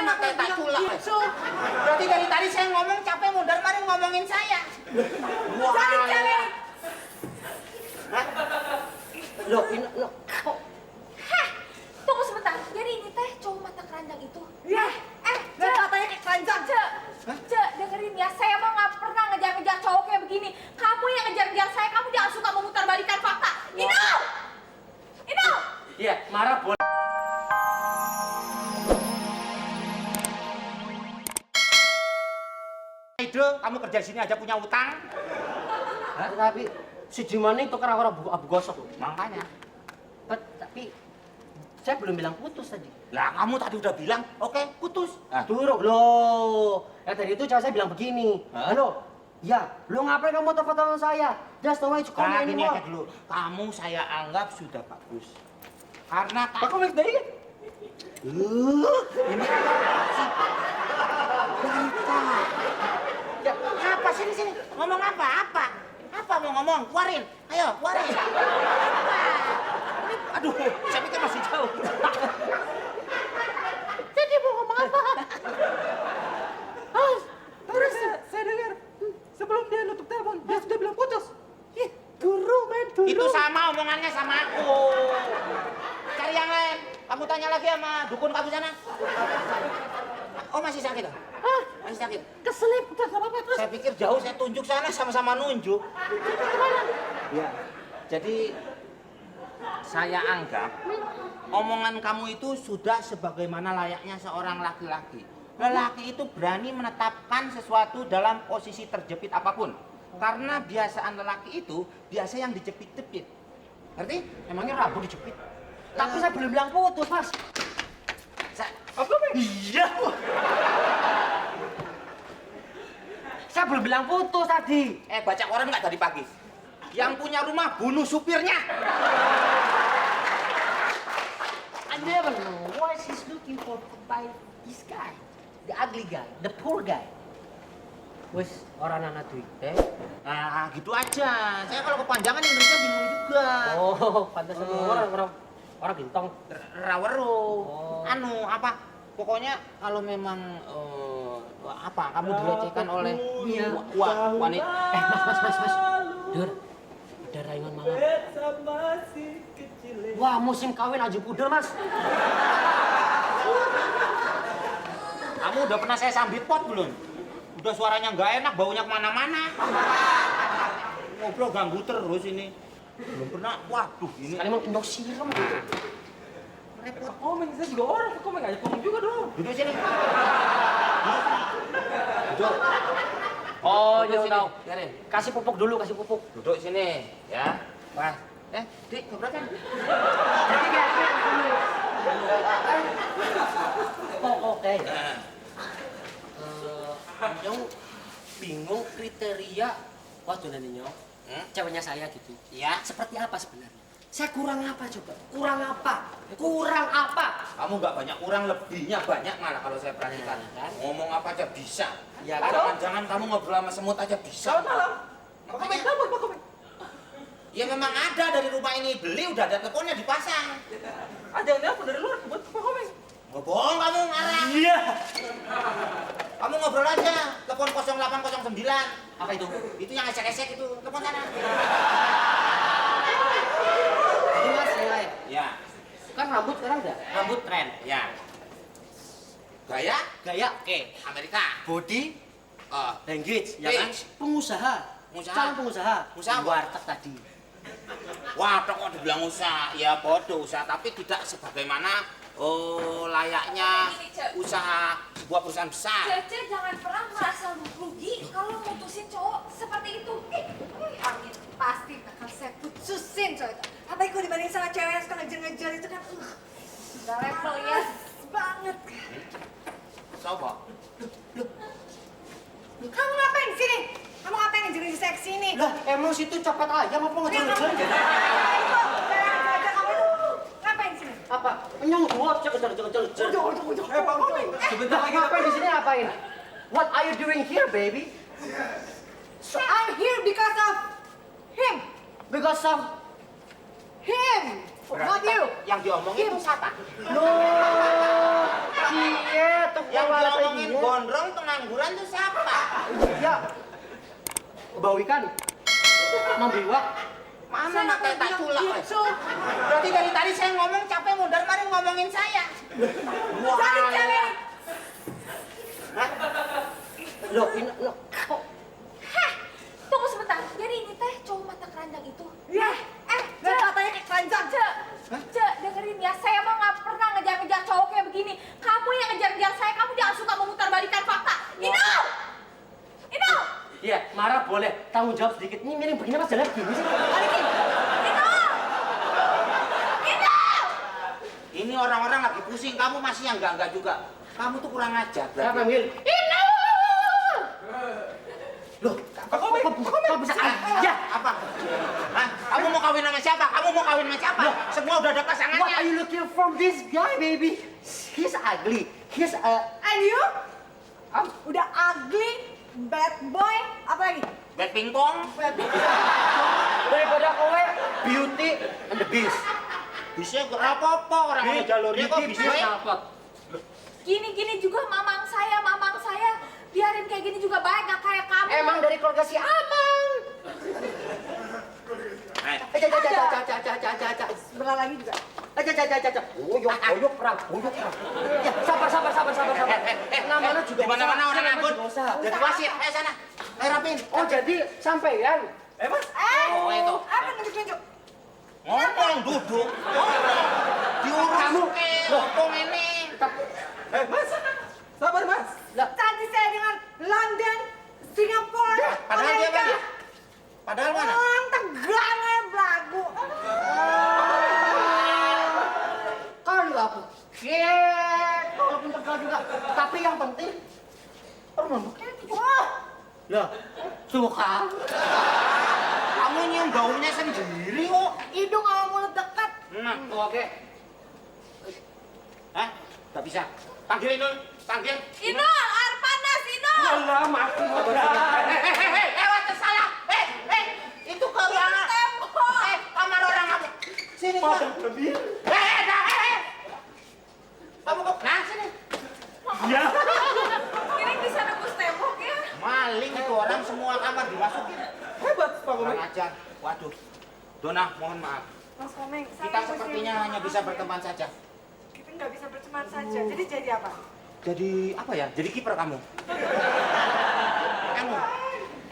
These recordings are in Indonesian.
anak tak culak. Berarti dari tadi saya ngomong capek mundar mari ngomongin saya. Saling cewek. Loh, ini loh. Kok Hah, tunggu sebentar. Jadi ini teh cowok mata keranjang itu. Ya. Cek, katanya kayak keranjang. Cek, dengerin ya. Saya mah nggak pernah ngejar-ngejar cowok kayak begini. Kamu yang ngejar-ngejar saya, kamu jangan suka memutarbalikan fakta. Ino! iya, marah boleh. Ido, kamu kerja di sini aja punya utang. Hah? Tapi si Jimani itu kan orang abu gosok loh. Makanya. Tapi saya belum bilang putus tadi. Lah kamu tadi udah bilang, oke, putus. Turun loh. Ya tadi itu saya bilang begini. Hah? Halo. Ya, lu ngapain kamu telepon saya? Just the way you call Nah, me gini anymore. aja dulu. Kamu saya anggap sudah bagus. Karena Aku make dari kan? ini sih. Wanita. Ya, apa sini sini? Ngomong apa? Apa mau ngomong? Keluarin. Ayo, keluarin. Apa? Ini, aduh, saya pikir masih jauh. Jadi mau ngomong apa? Terus saya dengar sebelum dia nutup telepon, dia sudah bilang putus. Ih, guru men, guru. Itu sama omongannya sama aku. Cari yang lain. Kamu tanya lagi sama dukun kamu sana. Oh masih sakit? Hah? Masih sakit? Keselip, udah gak apa-apa terus. Saya pikir jauh, saya tunjuk sana sama-sama nunjuk. Ya, jadi saya anggap omongan kamu itu sudah sebagaimana layaknya seorang laki-laki. Lelaki itu berani menetapkan sesuatu dalam posisi terjepit apapun. Karena biasaan lelaki itu biasa yang dijepit-jepit. Ngerti? Emangnya rambut dijepit? Tapi saya belum bilang putus, Mas. Apa, Bang? Iya. Saya belum bilang putus tadi. Baca koran nggak tadi pagi? Yang punya rumah bunuh supirnya. I never know why she's looking for by this guy. The ugly guy, the poor guy. Wes, orang anak duit teh. Nah, gitu aja. Saya kalau kepanjangan Indonesia bingung juga. Oh, pantas orang gentong. Rawero. Oh. Anu, apa? Pokoknya kalau memang apa kamu dilecehkan oleh wanita. Mas. Dur, ada rayuan malam. Wah, musim kawin aja pudel, Mas. Kamu udah pernah saya sambit pot belum? Udah suaranya nggak enak, baunya kemana-mana. Ngobrol ganggu terus ini. Belum pernah, waduh ini. Sekali mau indok siram. Repot. Komeng, saya juga orang. Komeng aja komeng juga dong. Duduk sini. Duduk. Oh, Duduk ya sini. tahu. Biarin. Kasih pupuk dulu, kasih pupuk. Duduk sini, ya. Wah, Dik, keberatan? Jadi kayak oke. Nyong bingung kriteria waktu nanti nyong ceweknya saya gitu. Iya. Seperti apa sebenarnya? Saya kurang apa coba? Kurang apa? Kamu nggak banyak kurang, lebihnya banyak malah kalau saya perhatikan. Kan? Ngomong apa aja bisa. Ya, Jangan-jangan kamu ngobrol sama semut aja bisa. Makanya, ya memang ada dari rumah ini, beli udah ada teleponnya dipasang. Ada yang telepon dari luar buat Pak Komeng. Bohong kamu ngarang. Iya. Kamu ngobrol aja, telepon 0809. Apa itu? Itu yang esek-esek itu, telepon sana. Itu Mas yang lain. Ya, Kan rambut sekarang udah rambut tren. ya. Gaya, Gaya oke. Amerika. Body language ya kan? Language. Pengusaha. Pengusaha. Calon pengusaha. Usaha apa? Warteg tadi. Wah, kok dibilang usaha, ya bodoh usaha, tapi tidak sebagaimana layaknya usaha sebuah perusahaan besar. Cece jangan pernah merasa rugi kalau mutusin cowok seperti itu. Angin pasti bakal saya putusin cowok itu. Apalagi kalau dibanding sama cewek yang suka ngejar-ngejar itu kan udah level ya banget. Coba. Kamu ngapain di sini? Kamu ngapain ngejar-ngejar saya ke sini? Lah, emang situ copet ayam apa ngejar-ngejar? Ngapain di sini? Apa? Nyong gua kejar-kejar. Sebentar lagi ngapain di sini ngapain? What are you doing here, baby? So I'm here because of him. Because of Him. Not you. Yang diomongin itu siapa? no. Iya, tuh Yang wala diomongin iya. gondrong pengangguran tuh siapa? Ya. Bau ikan. Membiwak. Mana nak kayak tak culak? Gitu. Berarti dari tadi saya ngomong capek mundar mari ngomongin saya. Jadi cewek. Hah? Loh, ini loh. Kok Heh, tunggu sebentar. Jadi ini teh cowok mata keranjang itu. Iya. Gak katanya kayak keranjang. Cek, dengerin ya. Saya mah nggak pernah ngejar-ngejar cowok kayak begini. Kamu yang ngejar-ngejar saya, kamu jangan suka memutarbalikan fakta. Ino! Ino! iya, marah boleh. Tanggung jawab sedikit. Ini miring begini mas jalan gini sih. Balikin! Ino! Ino! Ini orang-orang lagi pusing, kamu masih yang enggak juga. Kamu tuh kurang ajar. Siapa yang milih? Ino! Loh, kok bisa aja? Apa? Hah? Kamu mau kawin sama siapa? Kamu mau kawin sama siapa? Semua udah ada What are pasangannya. you looking from this guy, baby? He's ugly. He's And you? Udah ugly, bad boy, apa lagi? Bet pingpong. daripada kowe beauty and the beast. Bisa gak apa-apa orang ada jalurnya kok bisa. Gini-gini juga mamang saya. Biarin kayak gini juga baik, gak kayak kamu. Emang dari keluarga si Amang. Sebentar lagi juga. Uyuk perang. Ya, sabar. Namanya juga di mana-mana orang namanya ngabut. juga usah. Jadi wasit, ayo sana. Ayo rapin. Oh, jadi sampean. Mas. Oh, itu. apa nunjuk-nunjuk? Ngomong duduk. Diurus Kamu. ke ngomong ini. Mas, sabar mas. Tadi saya dengan London, Singapura, Padahal dia Amerika. mana? Padahal mana? Orang Tegang ya, belagu. Kan aku. Walaupun tegal juga. Tapi yang penting Wah, lah, suka. Kamu nyium baunya sendiri kok. hidung sama mulut dekat. Nah, Oke. hah? Gak bisa. Panggil Inul, panggil. Ino, air panas, Ino. Alah, mati. Lewat salah. Itu ke ruangan. Kamar orang kamu. Sini kok. Kamu kok? Nah, sini. Ya. Ini bisa nembus tembok ya. Maling itu orang semua kamar dimasukin. Hebat Pak Komeng. Kurang ajar. Waduh. Dona, mohon maaf. Mas Komeng, Kita sepertinya hanya bisa berteman saja. Kita nggak bisa berteman saja. Jadi apa? Jadi apa ya? Jadi kiper kamu. Kamu.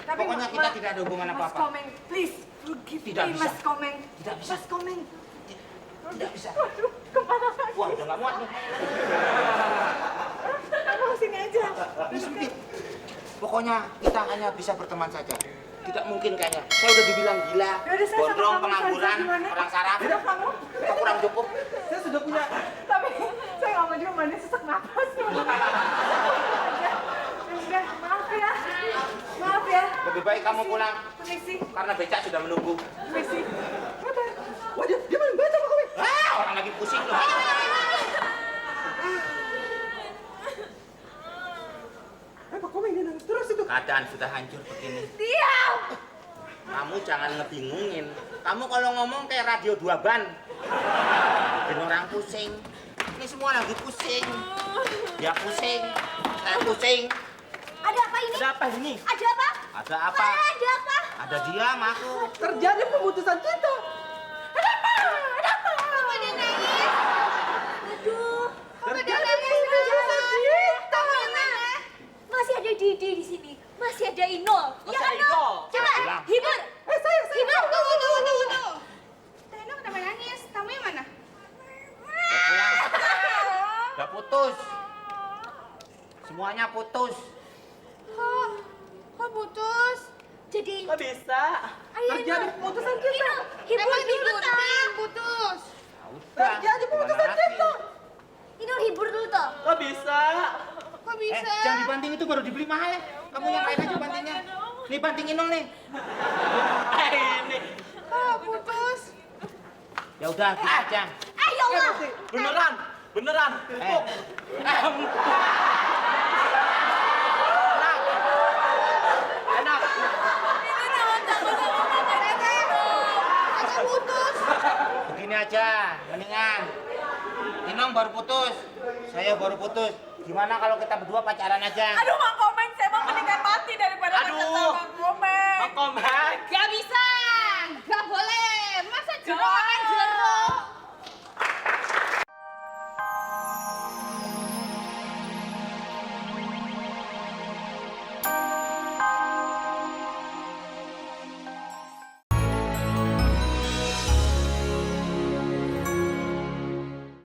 Pokoknya kita tidak ada hubungan Mas apa-apa. Komeng, please forgive Tidak me, bisa. Mas Komeng. Tidak bisa. Mas Komeng. Tidak bisa. Aduh, kemana lagi? Wah, udah nggak muat nih. Kamu sini aja. Ini sempit. Pokoknya kita hanya bisa berteman saja. Tidak mungkin kayaknya. Saya udah dibilang gila, Yaudah, saya sama gondrong, kamu, pengangguran, Sansa, gimana? orang saraf. Udah kamu? Kita kurang cukup. Saya sudah punya. Tapi saya nggak mau juga mandi sesak napas. Udah, maaf ya. Maaf ya. Lebih baik kamu pulang Permisi. karena becak sudah menunggu. Permisi. Udah. Wah dia main baca Pak Komeng. Orang lagi pusing loh. Pak Komeng dia nangis terus itu. Keadaan sudah hancur begini. Diam. Kamu jangan ngebingungin. Kamu kalau ngomong kayak radio 2 ban. Bikin orang pusing. Ini semua lagi pusing. Dia pusing. Saya pusing. Ada apa ini? Ada apa ini? Ada apa? Ada apa? Ada apa? Ada dia sama aku. Terjadi pemutusan cinta. Ada apa? Ada apa? Kok dia nangis? Aduh. Kok dia nangis? Kamu yang mana? Masih ada Didi di sini. Masih ada Inul. Masih kan, ada Inul. Nol? Coba Bilang. hibur. Saya. Hibur. Tunggu. Teno kenapa nangis? Tamu yang mana? Udah pulang. Udah putus. Semuanya putus. Kok putus? Jadi Nggak bisa. Ayo, Terjadi Inul. pemutusan cinta. Inul, hibur Emang dulu diputus, toh. putus. Ya udah. Terjadi pemutusan gimana lagi? cinta. Inul hibur dulu toh. Nggak bisa. Kok bisa? Jangan dibanting itu baru dibeli mahal ya. Kamu yang lain aja bantingnya. Nih banting Inul nih. Ini. Kok putus? Ya udah, gini aja. Ya Allah. Beneran. Enak. Masa putus? Begini aja, mendingan Inong baru putus, saya baru putus. Gimana kalau kita berdua pacaran aja? Aduh, nggak komen